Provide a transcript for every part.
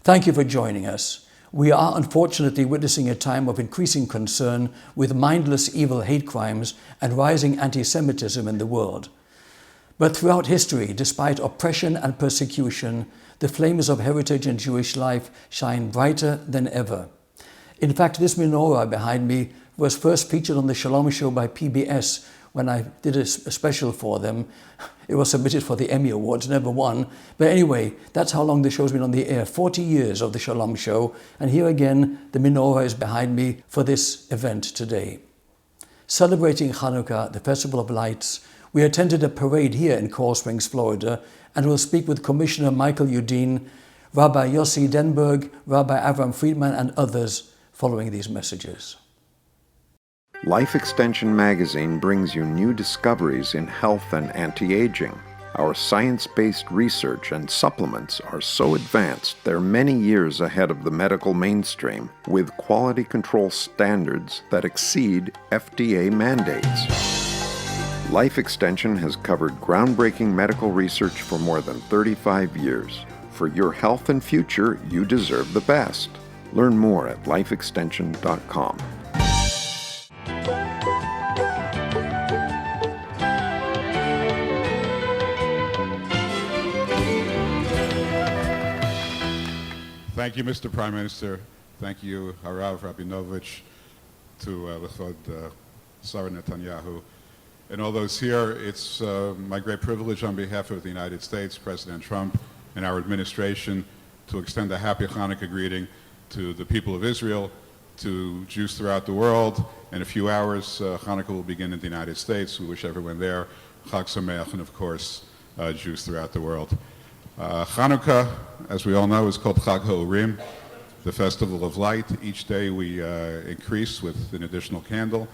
Thank you for joining us. We are unfortunately witnessing a time of increasing concern with mindless evil hate crimes and rising anti-Semitism in the world. But throughout history, despite oppression and persecution, the flames of heritage and Jewish life shine brighter than ever. In fact, this menorah behind me was first featured on the Shalom Show by PBS when I did a special for them. It was submitted for the Emmy Awards, never won. But anyway, that's how long the show's been on the air, 40 years of the Shalom Show. And here again, the menorah is behind me for this event today. Celebrating Chanukah, the Festival of Lights, we attended a parade here in Coral Springs, Florida, and will speak with Commissioner Michael Udine, Rabbi Yossie Denburg, Rabbi Avraham Friedman, and others following these messages. Life Extension magazine brings you new discoveries in health and anti-aging. Our science-based research and supplements are so advanced they're many years ahead of the medical mainstream, with quality control standards that exceed FDA mandates. Life Extension has covered groundbreaking medical research for more than 35 years. For your health and future, you deserve the best. Learn more at lifeextension.com. Thank you, Mr. Prime Minister. Thank you, Harav Rabinovich, to Lechod Sarah Netanyahu, and all those here. It's my great privilege on behalf of the United States, President Trump, and our administration to extend a happy Hanukkah greeting to the people of Israel, to Jews throughout the world. In a few hours, Hanukkah will begin in the United States. We wish everyone there Chag Sameach, and of course, Jews throughout the world. Chanukah, as we all know, is called Chag HaOrim, the Festival of Light. Each day we increase with an additional candle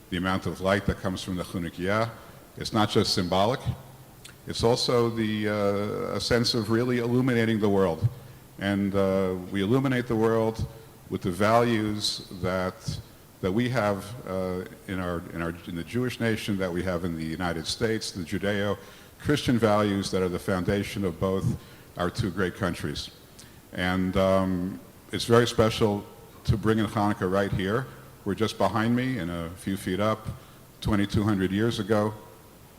the amount of light that comes from the Chanukah. It's not just symbolic, it's also a sense of really illuminating the world. And we illuminate the world with the values that we have in the Jewish nation, that we have in the United States, the Judeo-Christian values that are the foundation of both our two great countries. And it's very special to bring in Hanukkah right here. We're just behind me and a few feet up. 2,200 years ago,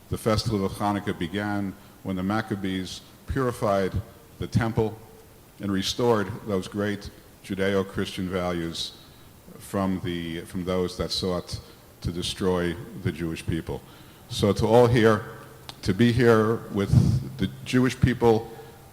the festival of Hanukkah began when the Maccabees purified the temple and restored those great Judeo-Christian values from those that sought to destroy the Jewish people. So to all here, to be here with the Jewish people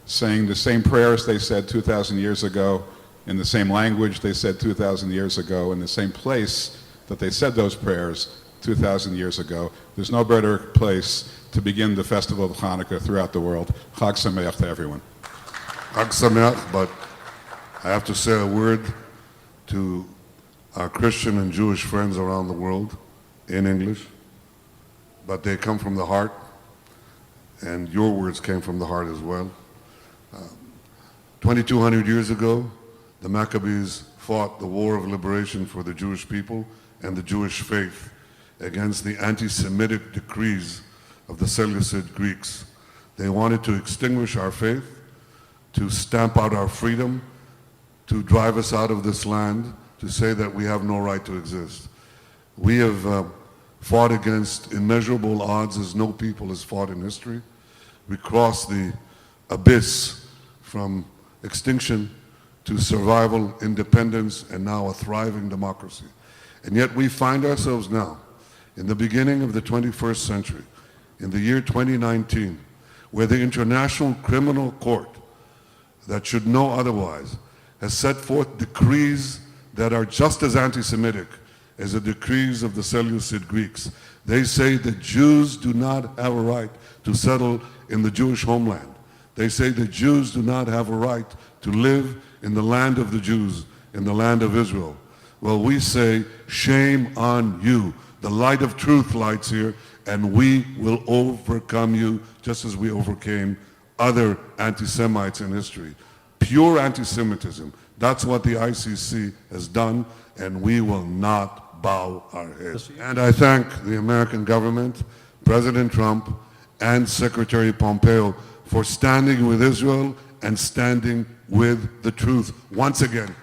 saying the same prayers they said 2,000 years ago, in the same language they said 2,000 years ago, in the same place that they said those prayers 2,000 years ago. There's no better place to begin the festival of Hanukkah throughout the world. Chag Sameach to everyone. Chag Sameach, but I have to say a word to our Christian and Jewish friends around the world in English, but they come from the heart, and your words came from the heart as well. 2,200 years ago, the Maccabees fought the war of liberation for the Jewish people and the Jewish faith against the anti-Semitic decrees of the Seleucid Greeks. They wanted to extinguish our faith, to stamp out our freedom, to drive us out of this land, to say that we have no right to exist. We have fought against immeasurable odds as no people has fought in history. We crossed the abyss from extinction to survival, independence, and now a thriving democracy. And yet we find ourselves now, in the beginning of the 21st century, in the year 2019, where the International Criminal Court, that should know otherwise, has set forth decrees that are just as anti-Semitic as the decrees of the Seleucid Greeks. They say that Jews do not have a right to settle in the Jewish homeland. They say that Jews do not have a right to live in the land of the Jews, in the land of Israel. Well, we say, shame on you. The light of truth lights here, and we will overcome you just as we overcame other anti-Semites in history. Pure anti-Semitism. That's what the ICC has done, and we will not bow our heads. And I thank the American government, President Trump, and Secretary Pompeo for standing with Israel and standing with the truth once again.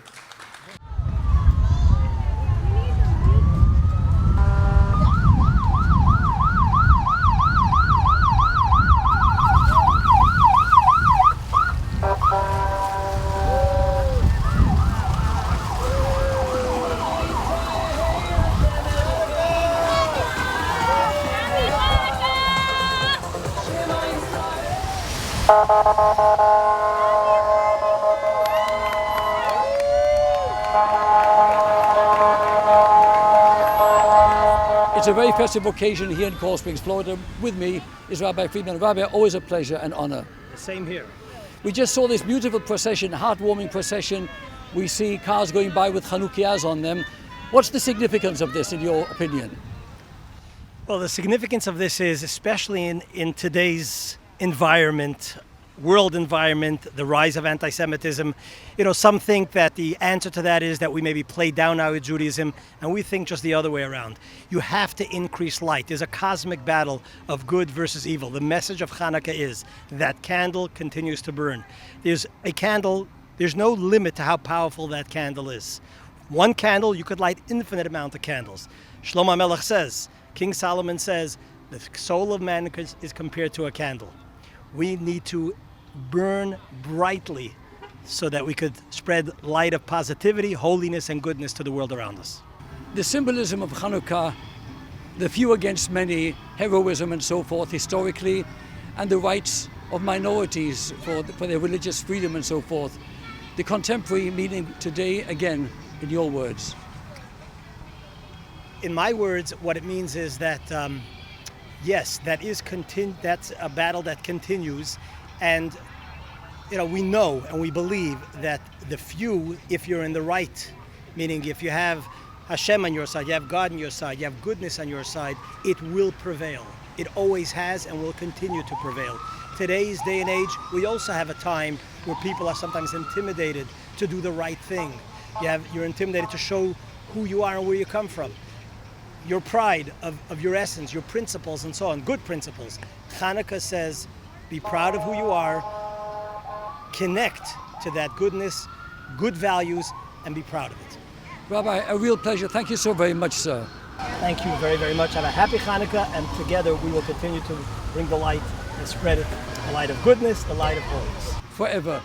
It's a very festive occasion here in Coral Springs, Florida. With me is Rabbi Friedman. Rabbi, always a pleasure and honor. The same here. We just saw this beautiful procession, heartwarming procession. We see cars going by with Chanukahs on them. What's the significance of this, in your opinion? Well, the significance of this is, especially in today's environment, world environment, the rise of anti-Semitism. Some think that the answer to that is that we maybe play down our Judaism, and we think just the other way around. You have to increase light. There's a cosmic battle of good versus evil. The message of Chanukah is that candle continues to burn. There's a candle, there's no limit to how powerful that candle is. One candle, you could light infinite amount of candles. Shlomo HaMelech says, King Solomon says, the soul of man is compared to a candle. We need to burn brightly so that we could spread light of positivity, holiness, and goodness to the world around us. The symbolism of Chanukah, the few against many, heroism and so forth historically, and the rights of minorities for their religious freedom and so forth. The contemporary meaning today, again, in your words. In my words, what it means is that, yes, that's a battle that continues. And we know and we believe that the few, if you're in the right, meaning if you have Hashem on your side, you have God on your side, you have goodness on your side, it will prevail. It always has and will continue to prevail. Today's day and age, we also have a time where people are sometimes intimidated to do the right thing. You're intimidated to show who you are and where you come from. Your pride of your essence, your principles and so on, good principles. Chanukah says, be proud of who you are, connect to that goodness, good values, and be proud of it. Rabbi, a real pleasure. Thank you so very much, sir. Thank you very, very much. Have a happy Hanukkah, and together we will continue to bring the light and spread it, the light of goodness, the light of holiness. Forever.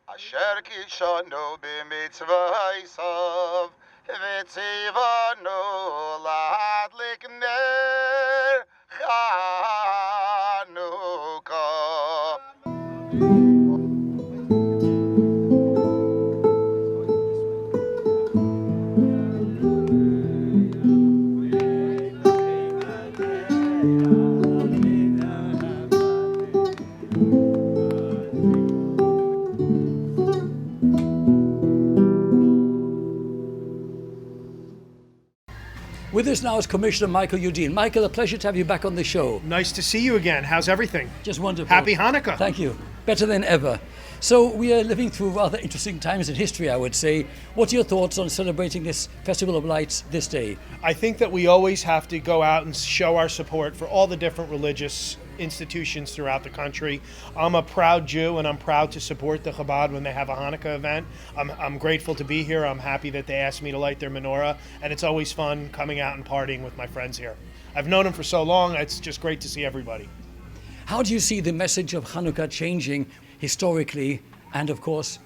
Asher kishanu b'mitzvaysav v'tzivanu lahadlik ner Chanukah. With us now is Commissioner Michael Udine. Michael, a pleasure to have you back on the show. Nice to see you again. How's everything? Just wonderful. Happy Hanukkah. Thank you. better than ever. So we are living through rather interesting times in history, I would say. What are your thoughts on celebrating this Festival of Lights this day? I think that we always have to go out and show our support for all the different religious institutions throughout the country. I'm a proud Jew, and I'm proud to support the Chabad when they have a Hanukkah event. I'm grateful to be here. I'm happy that they asked me to light their menorah, and it's always fun coming out and partying with my friends here. I've known them for so long, it's just great to see everybody. How do you see the message of Hanukkah changing historically and, of course,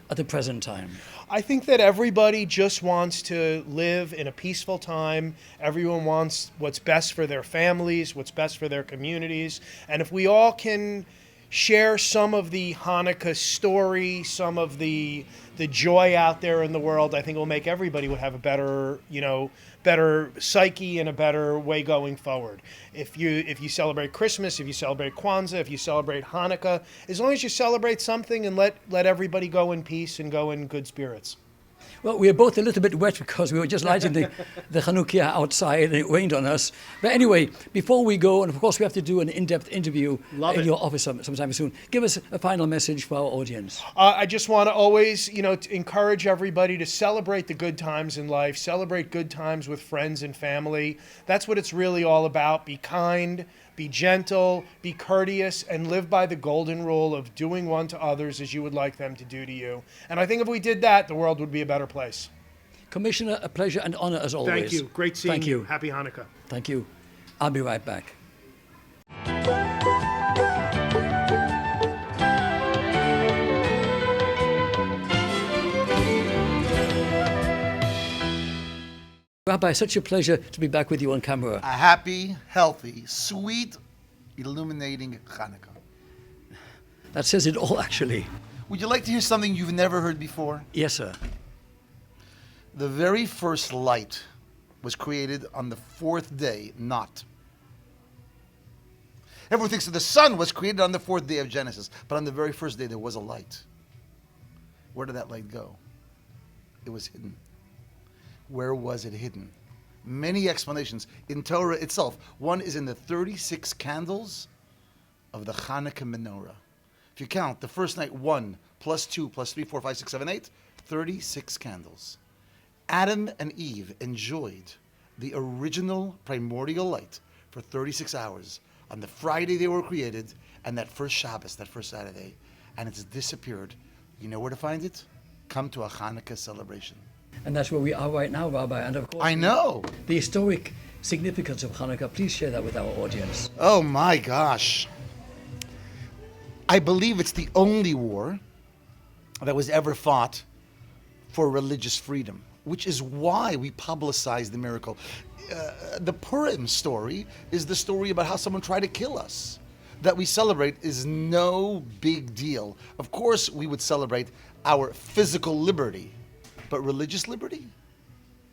at the present time? I think that everybody just wants to live in a peaceful time. Everyone wants what's best for their families, what's best for their communities. And if we all can share some of the Hanukkah story, some of the joy out there in the world, I think it will make everybody would have a better, better psyche and a better way going forward. If you celebrate Christmas, if you celebrate Kwanzaa, if you celebrate Hanukkah, as long as you celebrate something and let everybody go in peace and go in good spirits. Well, we are both a little bit wet because we were just lighting the Chanukah outside and it rained on us. But anyway, before we go, and of course we have to do an in-depth interview in your office sometime soon, give us a final message for our audience. I just want to always, to encourage everybody to celebrate the good times in life, celebrate good times with friends and family. That's what it's really all about. Be kind, be gentle, be courteous, and live by the golden rule of doing one to others as you would like them to do to you. And I think if we did that, the world would be a better place. Commissioner, a pleasure and honor as always. Thank you. Great seeing you. Happy Hanukkah. Thank you. I'll be right back. Rabbi, such a pleasure to be back with you on camera. A happy, healthy, sweet, illuminating Chanukah. That says it all, actually. Would you like to hear something you've never heard before? Yes, sir. The very first light was created on the fourth day, not. Everyone thinks that the sun was created on the fourth day of Genesis, but on the very first day there was a light. Where did that light go? It was hidden. Where was it hidden? Many explanations in Torah itself. One is in the 36 candles of the Chanukah menorah. If you count the first night, 1 plus 2 plus 3, 4, 5, 6, 7, 8, 36 candles. Adam and Eve enjoyed the original primordial light for 36 hours on the Friday they were created and that first Shabbos, that first Saturday, and it's disappeared. You know where to find it? Come to a Hanukkah celebration. And that's where we are right now, Rabbi. And of course, I know. The historic significance of Hanukkah. Please share that with our audience. Oh my gosh. I believe it's the only war that was ever fought for religious freedom, which is why we publicize the miracle. The Purim story is the story about how someone tried to kill us. That we celebrate is no big deal. Of course, we would celebrate our physical liberty. But religious liberty?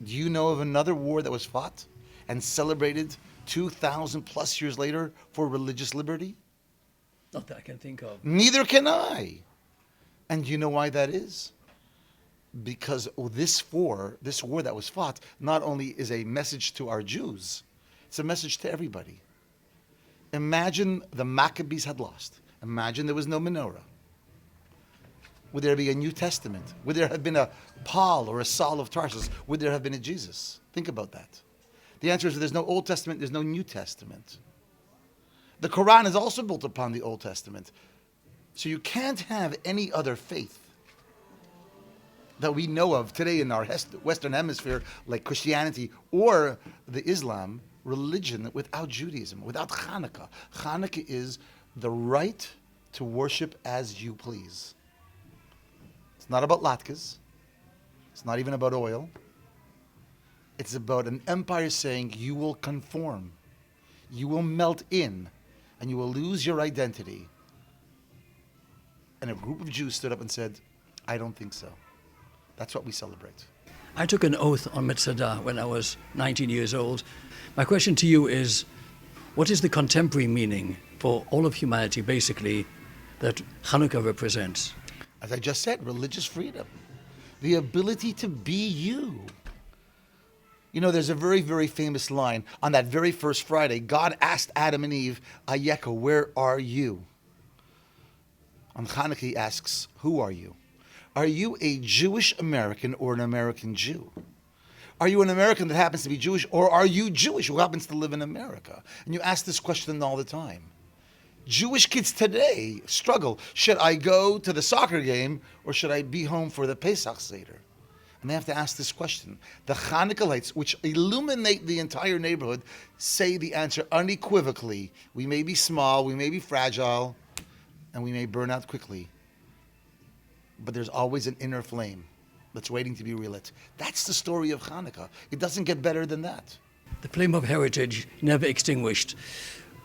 Do you know of another war that was fought and celebrated 2,000 plus years later for religious liberty? Not that I can think of. Neither can I. And do you know why that is? Because this war that was fought not only is a message to our Jews, it's a message to everybody. Imagine the Maccabees had lost. Imagine there was no menorah. Would there be a New Testament? Would there have been a Paul or a Saul of Tarsus? Would there have been a Jesus? Think about that. The answer is there's no Old Testament, there's no New Testament. The Quran is also built upon the Old Testament. So you can't have any other faith that we know of today in our Western Hemisphere, like Christianity or the Islam religion, without Judaism, without Chanukah. Chanukah is the right to worship as you please. It's not about latkes. It's not even about oil. It's about an empire saying you will conform, you will melt in, and you will lose your identity. And a group of Jews stood up and said, I don't think so. That's what we celebrate. I took an oath on Mitzvah when I was 19 years old. My question to you is, what is the contemporary meaning for all of humanity, basically, that Chanukah represents? As I just said, religious freedom. The ability to be you. You know, there's a very, very famous line. On that very first Friday, God asked Adam and Eve, Ayeka, where are you? On Hanukkah, he asks, who are you? Are you a Jewish American or an American Jew? Are you an American that happens to be Jewish, or are you Jewish who happens to live in America? And you ask this question all the time. Jewish kids today struggle. Should I go to the soccer game, or should I be home for the Pesach Seder? And they have to ask this question. The Hanukkah lights, which illuminate the entire neighborhood, say the answer unequivocally. We may be small, we may be fragile, and we may burn out quickly. But there's always an inner flame that's waiting to be relit. That's the story of Hanukkah. It doesn't get better than that. The flame of heritage never extinguished.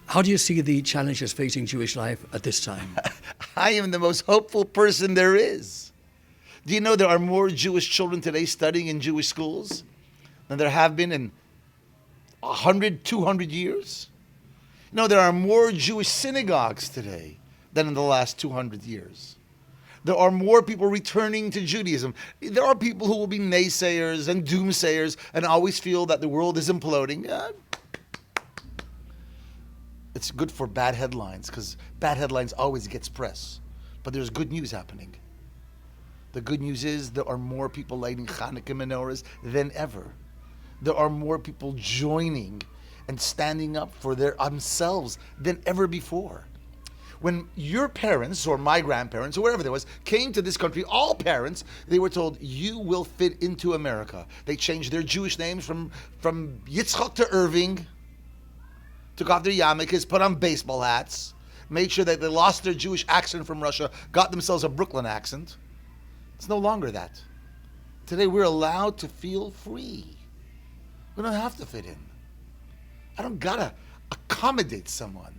How do you see the challenges facing Jewish life at this time? I am the most hopeful person there is. Do you know there are more Jewish children today studying in Jewish schools than there have been in 100, 200 years? You know, there are more Jewish synagogues today than in the last 200 years. There are more people returning to Judaism. There are people who will be naysayers and doomsayers and always feel that the world is imploding. It's good for bad headlines, because bad headlines always gets press. But there's good news happening. The good news is there are more people lighting Hanukkah menorahs than ever. There are more people joining and standing up for their themselves than ever before. When your parents or my grandparents or wherever there was came to this country, all parents, they were told, you will fit into America. They changed their Jewish names from Yitzchak to Irving, took off their yarmulkes, put on baseball hats, made sure that they lost their Jewish accent from Russia, got themselves a Brooklyn accent. It's no longer that. Today we're allowed to feel free. We don't have to fit in. I don't gotta accommodate someone.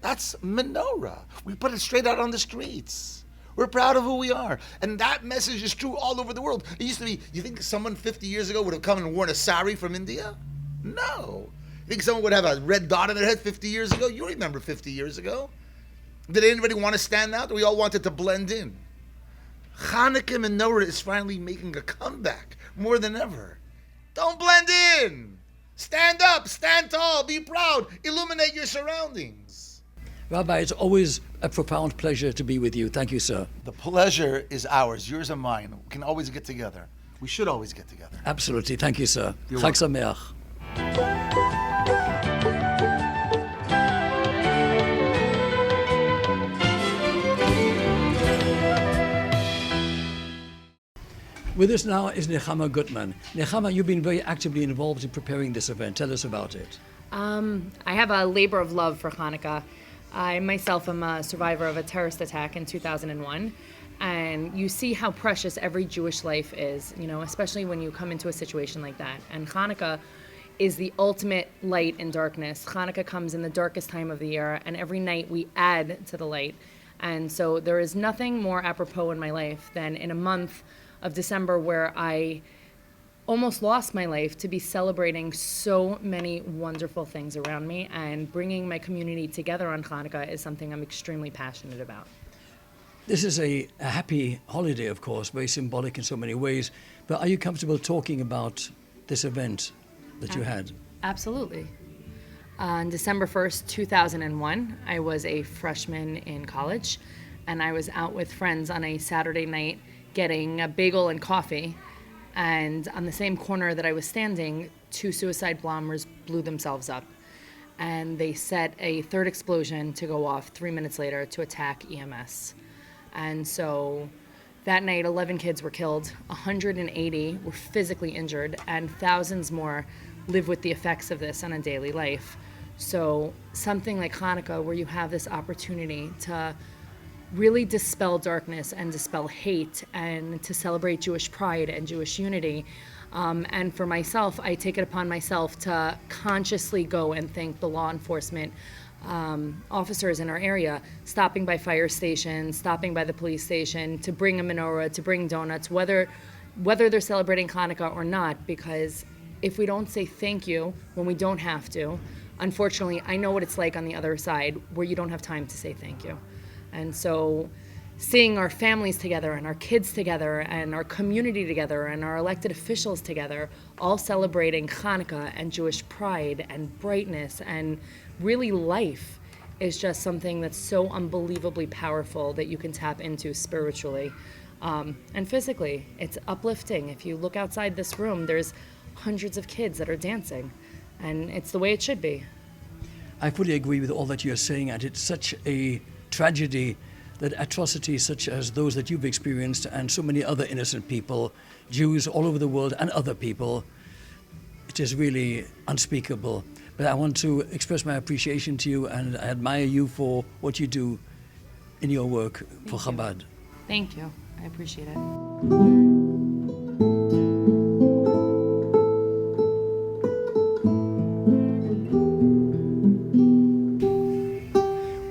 That's menorah. We put it straight out on the streets. We're proud of who we are. And that message is true all over the world. It used to be, you think someone 50 years ago would have come and worn a sari from India? No. You think someone would have a red dot on their head 50 years ago? You remember 50 years ago? Did anybody want to stand out? We all wanted to blend in. Hanukkah menorah is finally making a comeback more than ever. Don't blend in. Stand up, stand tall, be proud, illuminate your surroundings. Rabbi, it's always a profound pleasure to be with you. Thank you, sir. The pleasure is ours, yours and mine. We can always get together. We should always get together. Absolutely. Thank you, sir. You're Chag welcome. Sameach. With us now is Nechama Gutman. Nechama, you've been very actively involved in preparing this event. Tell us about it. I have a labor of love for Hanukkah. I myself am a survivor of a terrorist attack in 2001, and you see how precious every Jewish life is, you know, especially when you come into a situation like that. And Hanukkah is the ultimate light in darkness. Hanukkah comes in the darkest time of the year, and every night we add to the light. And so there is nothing more apropos in my life than in a month of December where I almost lost my life to be celebrating so many wonderful things around me, and bringing my community together on Hanukkah is something I'm extremely passionate about. This is a happy holiday, of course, very symbolic in so many ways. But are you comfortable talking about this event that you had? Absolutely. On December 1st, 2001, I was a freshman in college, and I was out with friends on a Saturday night getting a bagel and coffee. And on the same corner that I was standing, 2 suicide bombers blew themselves up. And they set a third explosion to go off 3 minutes later to attack EMS. And so that night, 11 kids were killed, 180 were physically injured, and thousands more live with the effects of this on a daily life. So something like Hanukkah, where you have this opportunity to really dispel darkness and dispel hate, and to celebrate Jewish pride and Jewish unity. And for myself, I take it upon myself to consciously go and thank the law enforcement officers in our area, stopping by fire stations, stopping by the police station, to bring a menorah, to bring donuts, whether they're celebrating Hanukkah or not, because if we don't say thank you when we don't have to, unfortunately, I know what it's like on the other side, where you don't have time to say thank you. And so seeing our families together and our kids together and our community together and our elected officials together, all celebrating Hanukkah and Jewish pride and brightness and really life, is just something that's so unbelievably powerful that you can tap into spiritually and physically. It's uplifting. If you look outside this room, there's hundreds of kids that are dancing, and it's the way it should be. I fully agree with all that you're saying, and it's such a tragedy that atrocities such as those that you've experienced and so many other innocent people, Jews all over the world and other people, it is really unspeakable. But I want to express my appreciation to you, and I admire you for what you do in your work for Chabad. Thank you. I appreciate it.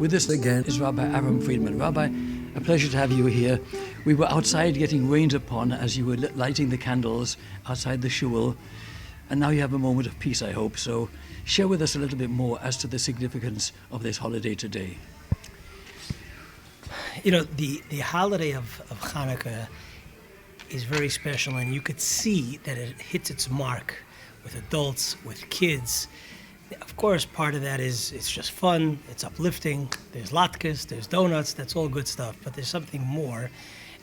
With us again is Rabbi Avraham Friedman. Rabbi, a pleasure to have you here. We were outside getting rained upon as you were lighting the candles outside the shul, and now you have a moment of peace, I hope. So share with us a little bit more as to the significance of this holiday today. You know, the holiday of Chanukah is very special, and you could see that it hits its mark with adults, with kids. Of course, part of that is it's just fun, it's uplifting, there's latkes, there's donuts, that's all good stuff, but there's something more,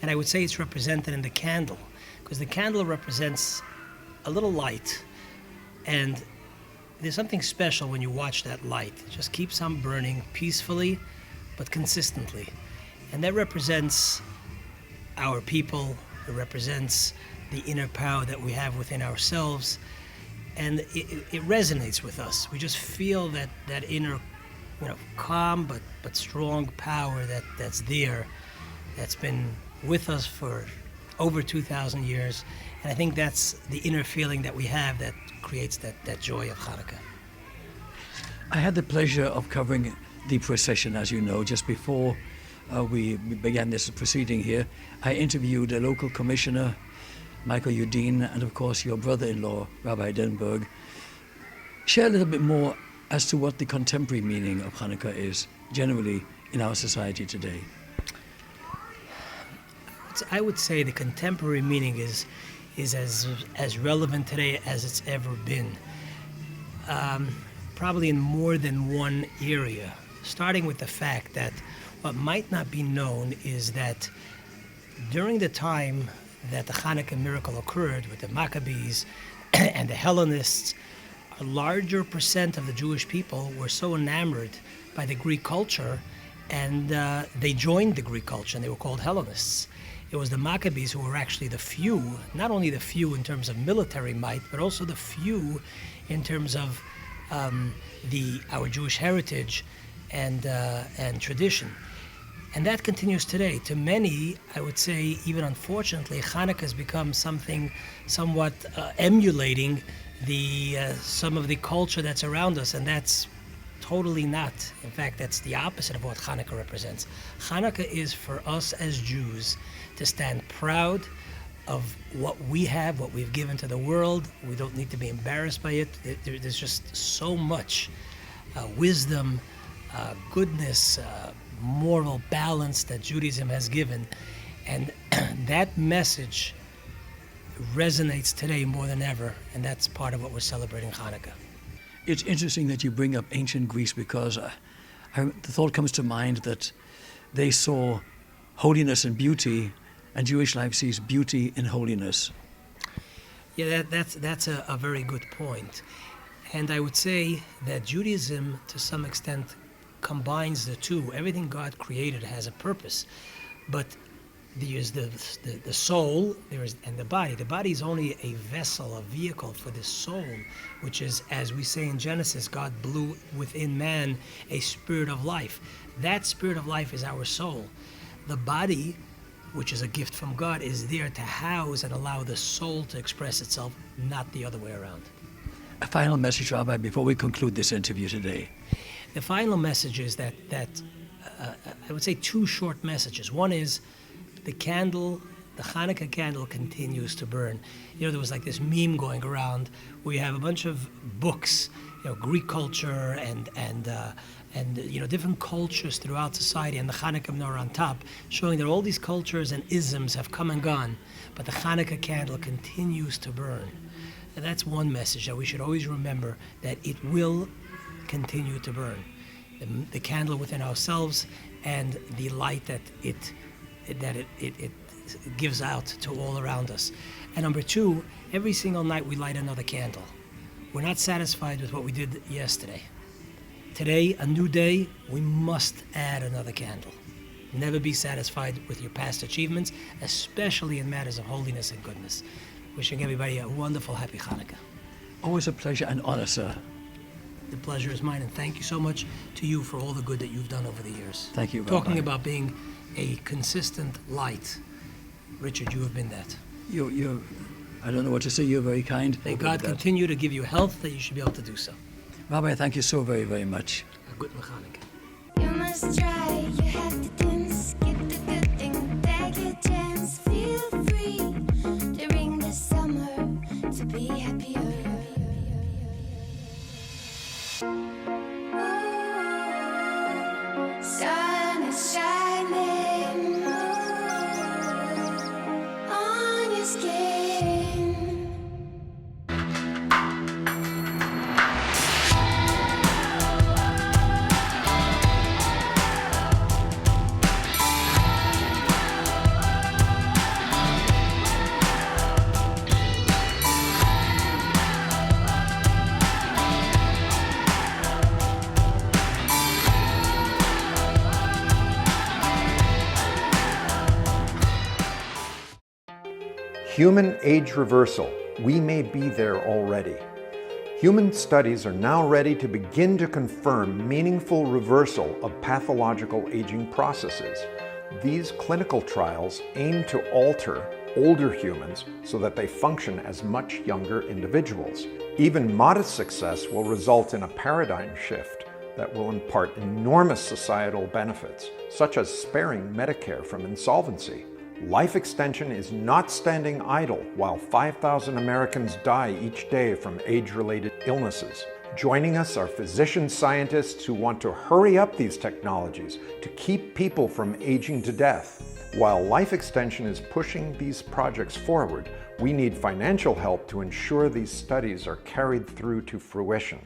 and I would say it's represented in the candle, because the candle represents a little light, and there's something special when you watch that light. It just keeps on burning peacefully, but consistently, and that represents our people, it represents the inner power that we have within ourselves, and it resonates with us. We just feel that inner, calm but strong power that's there, that's been with us for over 2,000 years. And I think that's the inner feeling that we have that creates that joy of Chanukah. I had the pleasure of covering the procession, as you know, just before we began this proceeding here. I interviewed a local commissioner, Michael Udine, and of course your brother-in-law, Rabbi Denburg. Share a little bit more as to what the contemporary meaning of Chanukah is generally in our society today. I would say the contemporary meaning is as relevant today as it's ever been. Probably in more than one area, starting with the fact that what might not be known is that during the time that the Chanukah miracle occurred with the Maccabees and the Hellenists, a larger percent of the Jewish people were so enamored by the Greek culture, and they joined the Greek culture, and they were called Hellenists. It was the Maccabees who were actually the few, not only the few in terms of military might, but also the few in terms of our Jewish heritage and tradition. And that continues today. To many, I would say, even unfortunately, Chanukah has become something somewhat emulating some of the culture that's around us, and that's totally not. In fact, that's the opposite of what Chanukah represents. Chanukah is for us as Jews to stand proud of what we have, what we've given to the world. We don't need to be embarrassed by it. There's just so much wisdom, goodness, moral balance that Judaism has given, and that message resonates today more than ever, and that's part of what we're celebrating Chanukah. It's interesting that you bring up ancient Greece, because the thought comes to mind that they saw holiness and beauty, and Jewish life sees beauty in holiness. Yeah, that's a very good point. And I would say that Judaism, to some extent, combines the two. Everything God created has a purpose, but there's the soul, and the body. The body is only a vessel, a vehicle for the soul, which is, as we say in Genesis, God blew within man a spirit of life. That spirit of life is our soul. The body, which is a gift from God, is there to house and allow the soul to express itself, not the other way around. A final message, Rabbi, before we conclude this interview today. The final message is that I would say two short messages. One is the candle, the Chanukah candle, continues to burn. There was like this meme going around where you have a bunch of books, Greek culture and different cultures throughout society, and the Chanukah menorah on top, showing that all these cultures and isms have come and gone, but the Chanukah candle continues to burn. And that's one message that we should always remember, that it will continue to burn. the candle within ourselves and the light that it gives out to all around us. And number two, every single night we light another candle. We're not satisfied with what we did yesterday. Today, a new day, we must add another candle. Never be satisfied with your past achievements, especially in matters of holiness and goodness. Wishing everybody a wonderful, happy Chanukah. Always a pleasure and honor, sir. The pleasure is mine, and thank you so much to you for all the good that you've done over the years. Thank you, Talking Rabbi. about being a consistent light. Richard, you have been that. You're, I don't know what to say, you're very kind. May God continue to give you health that you should be able to do so. Rabbi, thank you so very, very much. A good mechanic. You must try, you have to dance, get the good thing, take a chance, feel free to bring the summer to be happier. Sun is shining on your skin. Human age reversal. We may be there already. Human studies are now ready to begin to confirm meaningful reversal of pathological aging processes. These clinical trials aim to alter older humans so that they function as much younger individuals. Even modest success will result in a paradigm shift that will impart enormous societal benefits, such as sparing Medicare from insolvency. Life extension is not standing idle while 5,000 Americans die each day from age-related illnesses. Joining us are physician scientists who want to hurry up these technologies to keep people from aging to death. While life extension is pushing these projects forward, we need financial help to ensure these studies are carried through to fruition.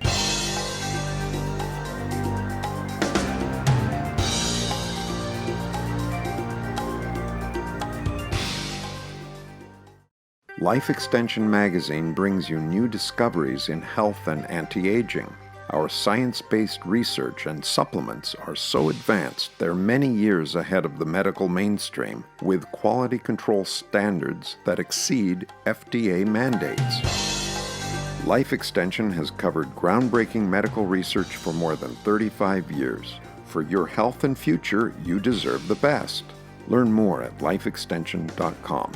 Life Extension magazine brings you new discoveries in health and anti-aging. Our science-based research and supplements are so advanced they're many years ahead of the medical mainstream, with quality control standards that exceed FDA mandates. Life Extension has covered groundbreaking medical research for more than 35 years. For your health and future, you deserve the best. Learn more at lifeextension.com.